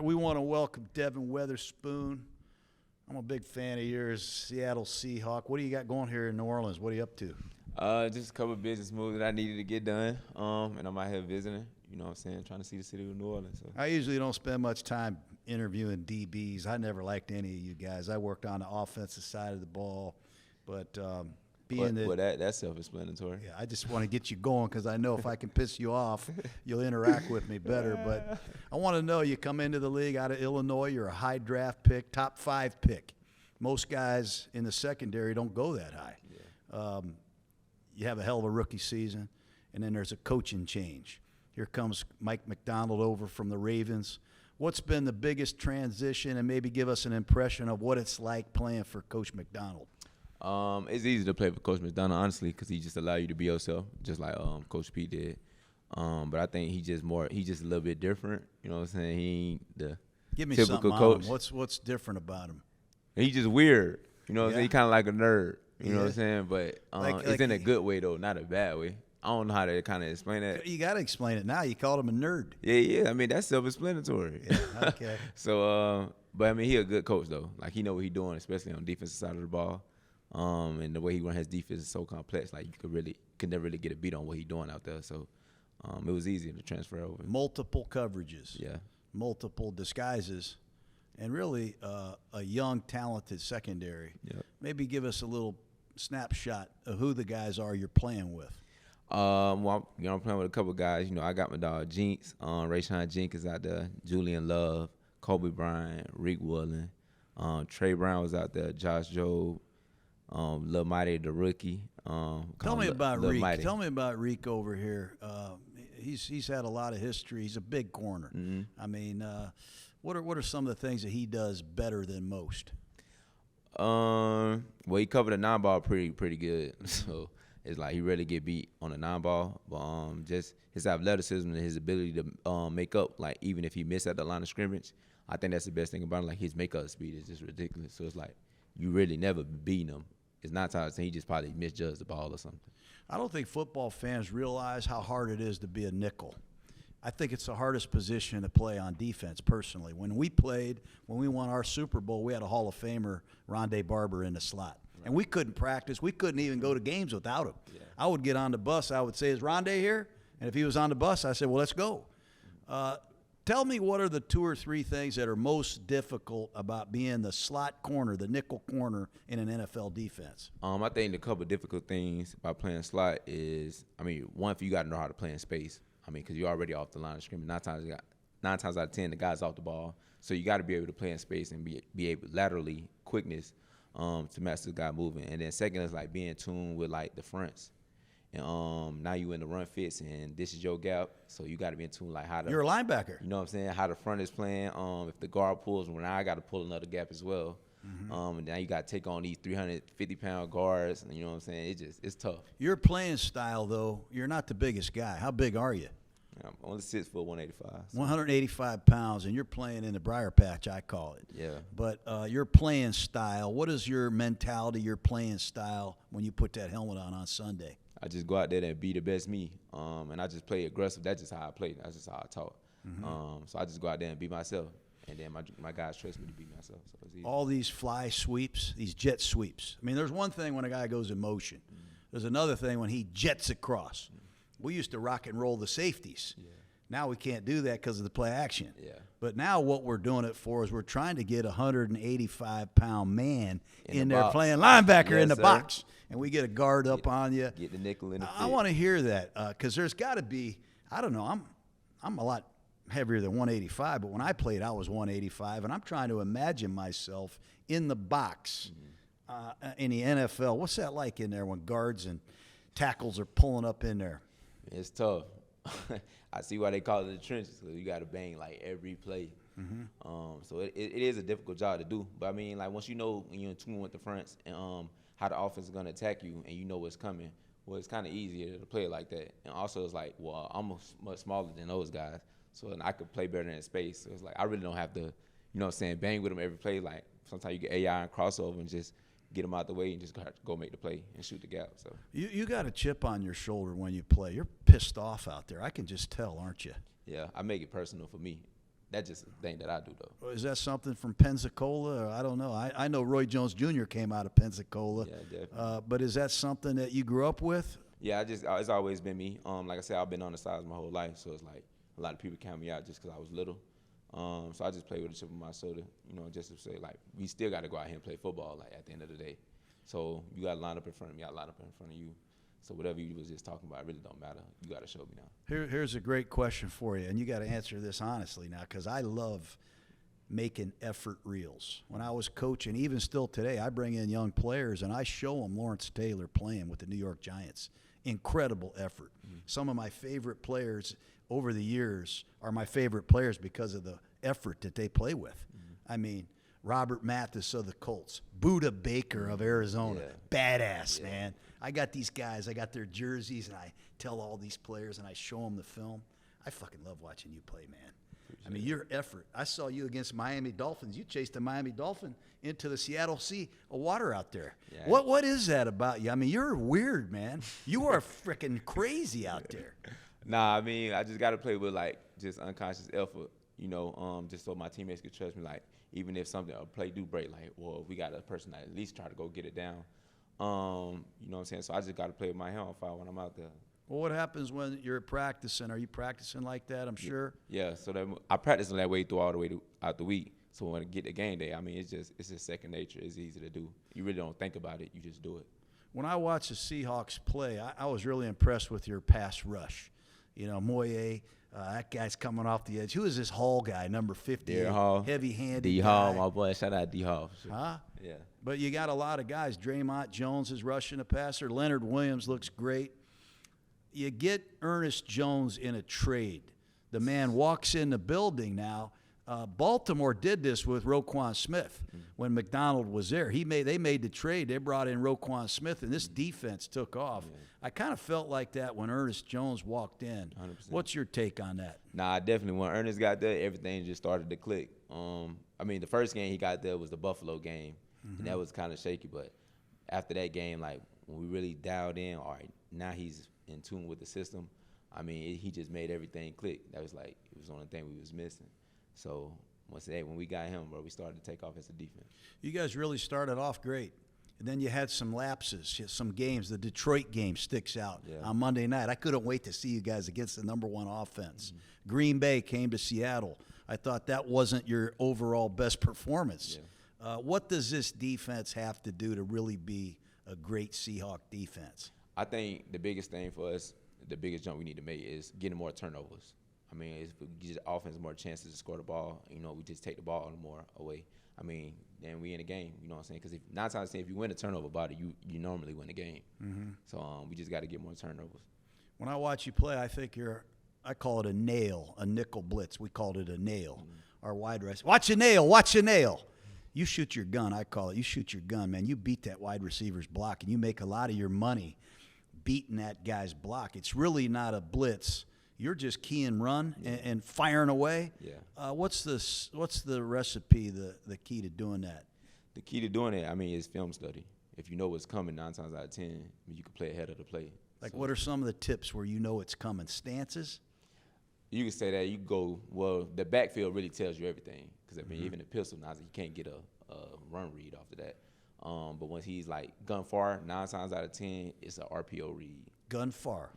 right, we want to welcome Devon Witherspoon. I'm a big fan of yours, Seattle Seahawk. What do you got going here in New Orleans? What are you up to? Just a couple of business moves that I needed to get done, and I'm out here visiting, you know what I'm saying, trying to see the city of New Orleans. So. I usually don't spend much time interviewing DBs. I never liked any of you guys. I worked on the offensive side of the ball, but that's self-explanatory. Yeah, I just want to get you going because I know if I can piss you off, you'll interact with me better. But I want to know, you come into the league out of Illinois, you're a high draft pick, top 5 pick. Most guys in the secondary don't go that high. Yeah. You have a hell of a rookie season, and then there's a coaching change. Here comes Mike McDonald over from the Ravens. What's been the biggest transition, and maybe give us an impression of what it's like playing for Coach McDonald? It's easy to play for Coach McDonald, honestly, because he just allow you to be yourself, just like Coach P did. But I think he's just a little bit different. You know what I'm saying? He ain't the Give me typical something coach. on him. What's different about him? He's just weird. You know what I'm Yeah. saying? He kind of like a nerd. You know Yeah. what I'm saying? But it's in a good way, though, not a bad way. I don't know how to kind of explain that. You got to explain it now. You called him a nerd. Yeah. I mean, that's self-explanatory. Yeah, okay. So, but I mean, he a good coach though. Like he know what he doing, especially on the defensive side of the ball. And the way he run his defense is so complex. Like you could never really get a beat on what he doing out there. So, it was easy to transfer over. Multiple coverages. Yeah. Multiple disguises, and really a young, talented secondary. Yeah. Maybe give us a little snapshot of who the guys are you're playing with. Well, I'm playing with a couple guys. You know, I got my dog Jinx, Rayshawn Jenkins out there, Julian Love, Kobe Bryant, Rick Woolen, Trey Brown was out there, Josh Jobe, Lil Mighty the rookie. Tell me about Reek. Mighty. Tell me about Reek over here. He's had a lot of history. He's a big corner. Mm-hmm. I mean, what are some of the things that he does better than most? Well, he covered the non-ball pretty good. So it's like he really get beat on the non-ball, but just his athleticism and his ability to make up, like even if he missed at the line of scrimmage, I think that's the best thing about him. Like his make-up speed is just ridiculous. So it's like you really never beat him. It's 9 times out of 10 he just probably misjudged the ball or something. I don't think football fans realize how hard it is to be a nickel. I think it's the hardest position to play on defense, personally. When we won our Super Bowl, we had a Hall of Famer, Rondé Barber, in the slot. Right. And we couldn't practice. We couldn't even go to games without him. Yeah. I would get on the bus. I would say, is Rondé here? And if he was on the bus, I said, well, let's go. Tell me, what are the 2 or 3 things that are most difficult about being the slot corner, the nickel corner in an NFL defense? I think a couple of difficult things about playing slot is, I mean, one, you got to know how to play in space. I mean, because you're already off the line of scrimmage. 9 times out of 10, the guy's off the ball. So you got to be able to play in space and be able laterally quickness to match the guy moving. And then second is like being in tune with like the fronts. And now you in the run fits, and this is your gap, so you got to be in tune like how to. You're a linebacker. You know what I'm saying? How the front is playing. If the guard pulls, well, now I got to pull another gap as well. Mm-hmm. And now you got to take on these 350-pound guards. And you know what I'm saying? It's tough. Your playing style, though, you're not the biggest guy. How big are you? I'm only 6 foot 185. So. 185 pounds, and you're playing in the briar patch, I call it. Yeah. But your playing style, what is your mentality, your playing style when you put that helmet on Sunday? I just go out there and be the best me, and I just play aggressive. That's just how I play. That's just how I talk. Mm-hmm. So I just go out there and be myself, and then my guys trust me to be myself. So it's easy. All these fly sweeps, these jet sweeps. I mean, there's one thing when a guy goes in motion. Mm-hmm. There's another thing when he jets across. Mm-hmm. We used to rock and roll the safeties. Yeah. Now we can't do that because of the play action. Yeah. But now what we're doing it for is we're trying to get a 185-pound man in there box. Playing linebacker Yes, in the sir. box. And we get a guard up on you. Get the nickel in the I want to hear that because there's got to be, I don't know, I'm a lot heavier than 185, but when I played, I was 185, and I'm trying to imagine myself in the box in the NFL. What's that like in there when guards and tackles are pulling up in there? It's tough. I see why they call it the trenches. So you got to bang like every play. Mm-hmm. So it is a difficult job to do. But I mean, like once you know when you're in tune with the fronts and how the offense is going to attack you and you know what's coming, well, it's kind of easier to play it like that. And also it's like, well, I'm much smaller than those guys, so and I could play better in space. So it's like I really don't have to, you know what I'm saying, bang with them every play. Like sometimes you get AI and crossover and just get them out the way and just go make the play and shoot the gap. So you got a chip on your shoulder when you play. You're pissed off out there. I can just tell, aren't you? Yeah, I make it personal for me. that's just a thing that I do though. Is that something from Pensacola? Or I don't know. I know Roy Jones Jr. came out of Pensacola. Yeah, definitely. But is that something that you grew up with? Yeah, it's always been me. Like I said, I've been on the sides my whole life, so it's like a lot of people count me out just because I was little. So I just play with a chip on my shoulder, just to say like we still got to go out here and play football. Like at the end of the day, so you got to line up in front of me, I line up in front of you. So whatever you was just talking about, it really don't matter. You got to show me now. Here's a great question for you, and you got to answer this honestly now, because I love making effort reels. When I was coaching, even still today, I bring in young players and I show them Lawrence Taylor playing with the New York Giants. Incredible effort. Mm-hmm. Some of my favorite players over the years are my favorite players because of the effort that they play with. Mm-hmm. I mean, Robert Mathis of the Colts, Buda Baker of Arizona, badass, man. I got these guys, I got their jerseys, and I tell all these players, and I show them the film. I fucking love watching you play, man. I mean, your effort. I saw you against Miami Dolphins. You chased a Miami Dolphin into the Seattle Sea of water out there. Yeah. What is that about you? I mean, you're weird, man. You are freaking crazy out there. Nah, I mean, I just got to play with, like, just unconscious effort, just so my teammates could trust me. Like, even if a play do break, like, well, we got a person that at least try to go get it down. You know what I'm saying? So I just got to play with my hand on fire when I'm out there. Well, what happens when you're practicing? Are you practicing like that? I'm sure. Yeah. So I practice that way out the week. So when I get to game day, I mean, it's just second nature. It's easy to do. You really don't think about it. You just do it. When I watched the Seahawks play, I was really impressed with your pass rush. Moye, that guy's coming off the edge. Who is this Hall guy, number 50? Heavy-handed D. Hall, my boy. Shout out D. Hall. Sure. Huh? Yeah. But you got a lot of guys. Draymond Jones is rushing a passer. Leonard Williams looks great. You get Ernest Jones in a trade. The man walks in the building now. Baltimore did this with Roquan Smith when McDonald was there. They made the trade. They brought in Roquan Smith, and this defense took off. Yeah. I kind of felt like that when Ernest Jones walked in. 100%. What's your take on that? Nah, definitely. When Ernest got there, everything just started to click. I mean, the first game he got there was the Buffalo game, and that was kind of shaky. But after that game, like when we really dialed in, all right, now he's in tune with the system. I mean, he just made everything click. That was like it was the only thing we was missing. So when we got him, bro, we started to take off as a defense. You guys really started off great. And then you had some lapses, some games. The Detroit game sticks out on Monday night. I couldn't wait to see you guys against the number one offense. Mm-hmm. Green Bay came to Seattle. I thought that wasn't your overall best performance. Yeah. What does this defense have to do to really be a great Seahawk defense? I think the biggest thing for us, the biggest jump we need to make is getting more turnovers. I mean, if we give the offense more chances to score the ball, we just take the ball more away. I mean, then we in a game, you know what I'm saying? Because 9 times out of 10, if you win a turnover body, you normally win the game. Mm-hmm. So we just got to get more turnovers. When I watch you play, I think I call it a nail, a nickel blitz. We called it a nail. Mm-hmm. Our wide receiver. Watch your nail. You shoot your gun, I call it. You shoot your gun, man. You beat that wide receiver's block, and you make a lot of your money beating that guy's block. It's really not a blitz. You're just key and run and firing away. Yeah. What's the recipe, the key to doing that? The key to doing it, I mean, is film study. If you know what's coming 9 times out of 10, you can play ahead of the play. Like, what are some of the tips where you know it's coming? Stances? You can say that. You go, well, the backfield really tells you everything. Because, I mean, even the pistol, now you can't get a run read off of that. But once he's, like, gun far, 9 times out of 10, it's an RPO read. Gun far.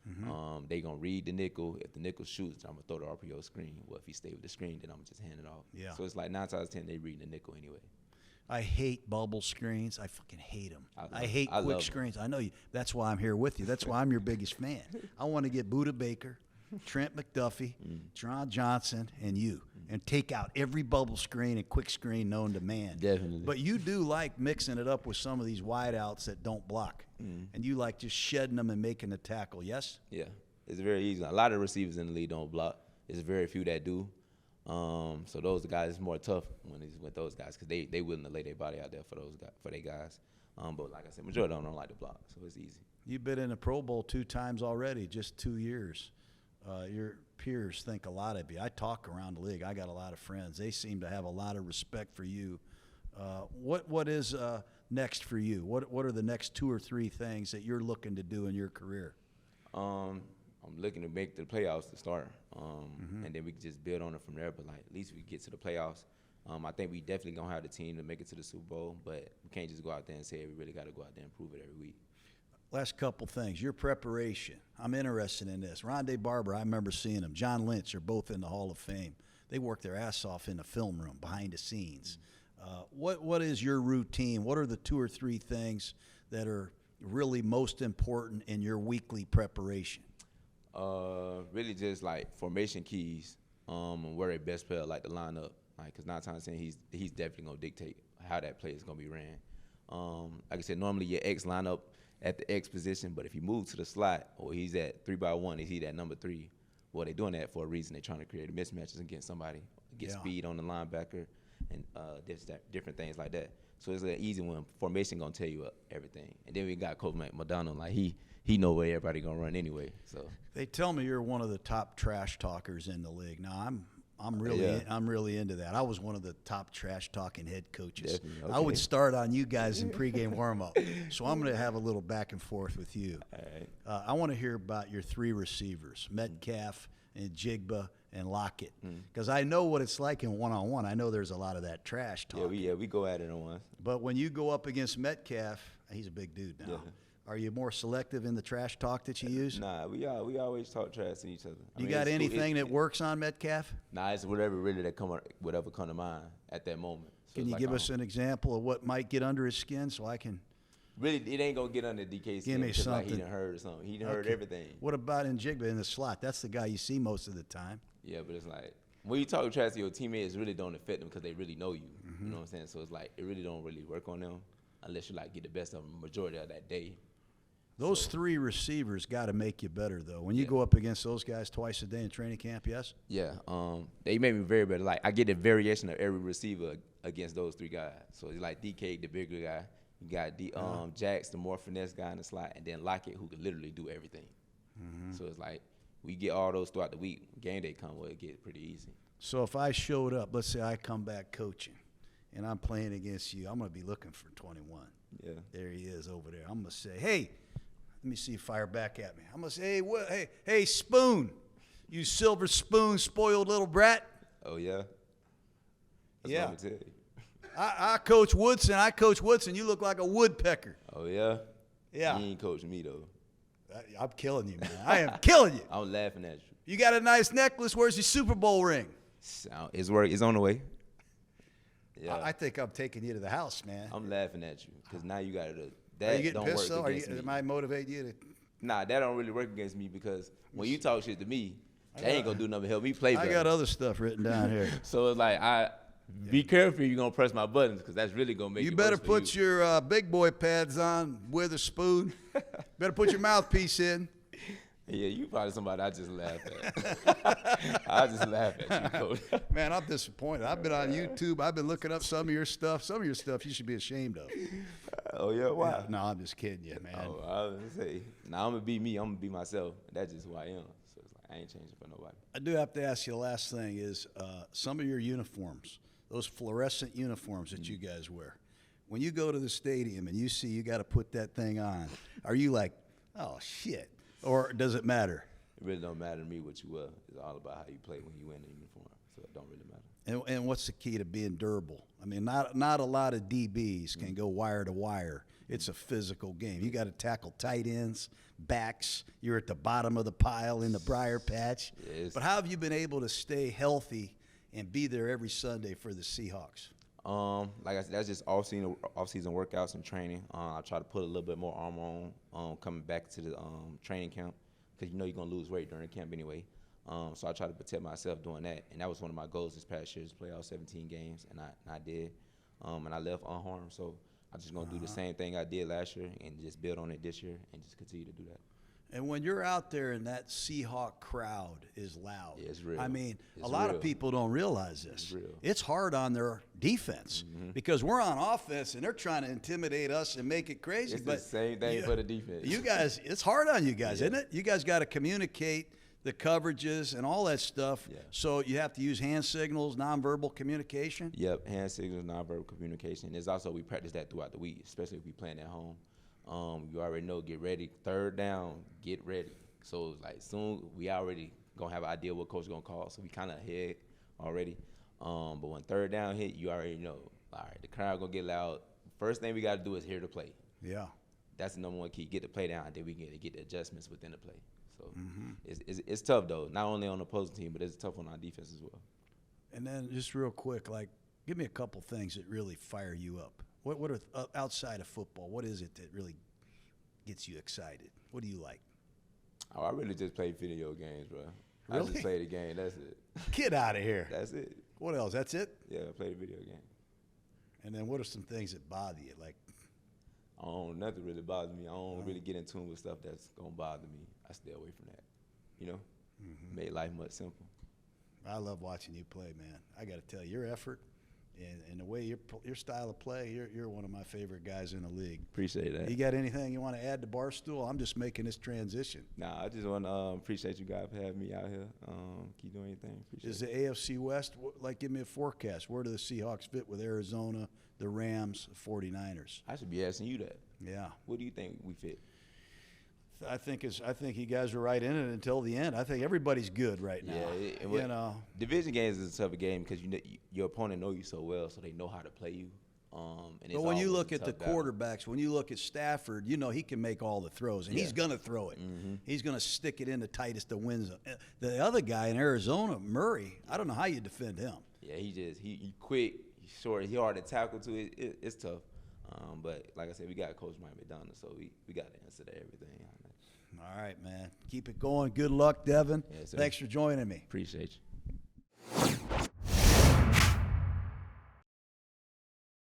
Mm-hmm. They gonna read the nickel. If the nickel shoots, I'm gonna throw the RPO screen. Well, if he stay with the screen, then I'm gonna just hand it off. Yeah. So it's like 9 times out of 10 they read the nickel anyway. I hate bubble screens. I fucking hate them. I hate quick screens. I know you. That's why I'm here with you. That's why I'm your biggest fan. I want to get Buda Baker, Trent McDuffie, Tron Johnson, and you, and take out every bubble screen and quick screen known to man. Definitely. But you do like mixing it up with some of these wideouts that don't block. And you like just shedding them and making the tackle, yes? Yeah, it's very easy. A lot of receivers in the league don't block. There's very few that do. So those guys, it's more tough when it's with those guys because they willing to lay their body out there for those guys, for their guys. But like I said, majority of them don't like to block, so it's easy. You've been in the Pro Bowl 2 times already, just 2 years. Your peers think a lot of you. I talk around the league. I got a lot of friends. They seem to have a lot of respect for you. What is next for you? What are the next 2 or 3 things that you're looking to do in your career? I I'm looking to make the playoffs to start, and then we can just build on it from there. But like at least we get to the playoffs. I think we definitely gonna have the team to make it to the Super Bowl, but we can't just go out there and say we really got to go out there and prove it every week. Last couple things. Your preparation. I'm interested in this. Rondé Barber, I remember seeing him. John Lynch are both in the Hall of Fame. They work their ass off in the film room, behind the scenes. What is your routine? What are the 2 or 3 things that are really most important in your weekly preparation? Really just like formation keys, and where their best player like to line up. Like, cause 9 times 10 he's definitely gonna dictate how that play is gonna be ran. Like I said, normally your X line up at the X position, but if he moves to the slot or he's at 3x1, is he at number 3? Well, they're doing that for a reason. They're trying to create mismatches against somebody, get speed on the linebacker, and different things like that. So it's an easy one. Formation gonna tell you everything. And then we got Coach McDonald, like he know where everybody gonna run anyway. So they tell me you're one of the top trash talkers in the league. Now I'm really into that. I was one of the top trash talking head coaches. Okay. I would start on you guys in pregame warm-up. So I'm going to have a little back and forth with you. all right. I want to hear about your 3 receivers, Metcalf and Jigba and Lockett, because I know what it's like in one-on-one. I know there's a lot of that trash talk. We go at it on one. But when you go up against Metcalf, he's a big dude now. Yeah. Are you more selective in the trash talk that you use? Nah, we always talk trash to each other. You got anything that works on Metcalf? Nah, it's whatever really whatever come to mind at that moment. So Can it's you like, give us an example of what might get under his skin so I can? Really, it ain't gonna get under DK's skin. Give me because, like, he something. done heard something. He done heard Okay. everything. What about in Jigba in the slot? That's the guy you see most of the time. Yeah, but it's like when you talk trash to your teammates, it really don't affect them because they really know you. You know what I'm saying? So it's like it really don't really work on them unless you like get the best of them majority of that day. Those 3 receivers got to make you better, though. When you go up against those guys twice a day in training camp, yes? Yeah, they made me very better. Like I get a variation of every receiver against those 3 guys. So it's like DK, the bigger guy. You got Jax, the more finesse guy in the slot, and then Lockett, who can literally do everything. So it's like we get all those throughout the week. Game day come, well, it gets pretty easy. So if I showed up, let's say I come back coaching, and I'm playing against you, I'm going to be looking for 21. Yeah. There he is over there. I'm going to say, hey, let me see you fire back at me. I'm going to say, hey, Spoon, you silver spoon, spoiled little brat. Oh yeah. That's Yeah. what I'm gonna tell you. I coach Woodson. You look like a woodpecker. Oh yeah. Yeah. You ain't coaching me though. I'm killing you, man. I am killing you. I'm laughing at you. You got a nice necklace. Where's your Super Bowl ring? It's work. It's on the way. Yeah. I think I'm taking you to the house, man. I'm laughing at you because now you got to. Are you That getting don't pissed, work though? against me. Am I motivating you to? Nah, that don't really work against me because when you talk shit to me, that ain't gonna do nothing but help me play better. I got other stuff written down here. So it's like be careful you're gonna press my buttons because that's really gonna make You it better worse for put you. your big boy pads on, Witherspoon. Better put your mouthpiece in. Yeah, you probably somebody I just laugh at. I just laugh at you, Coach. Man, I'm disappointed. I've been on YouTube. I've been looking up some of your stuff. Some of your stuff you should be ashamed of. Oh yeah, why? Yeah, no, I'm just kidding you, man. Oh, I was gonna say, nah, I'm gonna be me. I'm gonna be myself. That's just who I am. So it's like I ain't changing for nobody. I do have to ask you the last thing is some of your uniforms, those fluorescent uniforms that you guys wear. When you go to the stadium and you see you got to put that thing on, are you like, oh, shit? Or does it matter? It really don't matter to me what you wear. It's all about how you play when you wear the uniform. So it don't really matter. And what's the key to being durable? I mean, not a lot of DBs can go wire to wire. It's a physical game. You got to tackle tight ends, backs. You're at the bottom of the pile in the briar patch. Yes. But how have you been able to stay healthy and be there every Sunday for the Seahawks? Like I said, that's just off-season workouts and training. I try to put a little bit more armor on coming back to the training camp because you know you're going to lose weight during camp anyway. So I try to protect myself doing that. And that was one of my goals this past year, is play all 17 games, and I did. And I left unharmed. So I'm just going to do the same thing I did last year and just build on it this year and just continue to do that. And when you're out there and that Seahawk crowd is loud, Yeah, it's real. I mean, It's a lot real. of people don't realize this. It's real. It's hard on their defense because we're on offense and they're trying to intimidate us and make it crazy. It's but the same thing for the defense. You guys, it's hard on you guys, isn't it? You guys got to communicate the coverages and all that stuff. Yeah. So you have to use hand signals, nonverbal communication. Yep, hand signals, nonverbal communication. There's also, we practice that throughout the week, especially if we playing at home. You already know, get ready. Third down, get ready. So like soon we already gonna have an idea what coach gonna call. So we kind of ahead already. But when third down hit, you already know. All right, the crowd gonna get loud. First thing we gotta do is hear the play. Yeah. That's the number one key. Get the play down, then we can get the adjustments within the play. So it's tough though. Not only on the opposing team, but it's tough on our defense as well. And then just real quick, like, give me a couple things that really fire you up. What are outside of football? What is it that really gets you excited? What do you like? Oh, I really just play video games, bro. Really? I just play the game. That's it. Get out of here. That's it. What else? That's it? Yeah, I play the video game. And then what are some things that bother you? Like, Nothing really bothers me. I don't really get in tune with stuff that's gonna bother me. I stay away from that. You know, make life much simple. I love watching you play, man. I got to tell you, your effort and the way your style of play, you're one of my favorite guys in the league. Appreciate that. You got anything you want to add to Barstool? I'm just making this transition. Nah, I just want to appreciate you guys for having me out here. Keep doing anything. Appreciate Is it. the AFC West, like, give me a forecast. Where do the Seahawks fit with Arizona, the Rams, the 49ers? I should be asking you that. Yeah. What do you think we fit? I think you guys are right in it until the end. I think everybody's good right now. Yeah, you know. Division games is a tougher game because your opponent know you so well, so they know how to play you. And But when you look at the quarterbacks, when you look at Stafford, you know he can make all the throws, and he's going to throw it. He's going to stick it in the tightest that wins. The other guy in Arizona, Murray, I don't know how you defend him. Yeah, he quick, he's short, he hard to tackle too. It's tough. But like I said, we got Coach Mike McDonald, so we got to answer to everything. All right, man. Keep it going. Good luck, Devon. Yes, sir. Thanks for joining me. Appreciate you.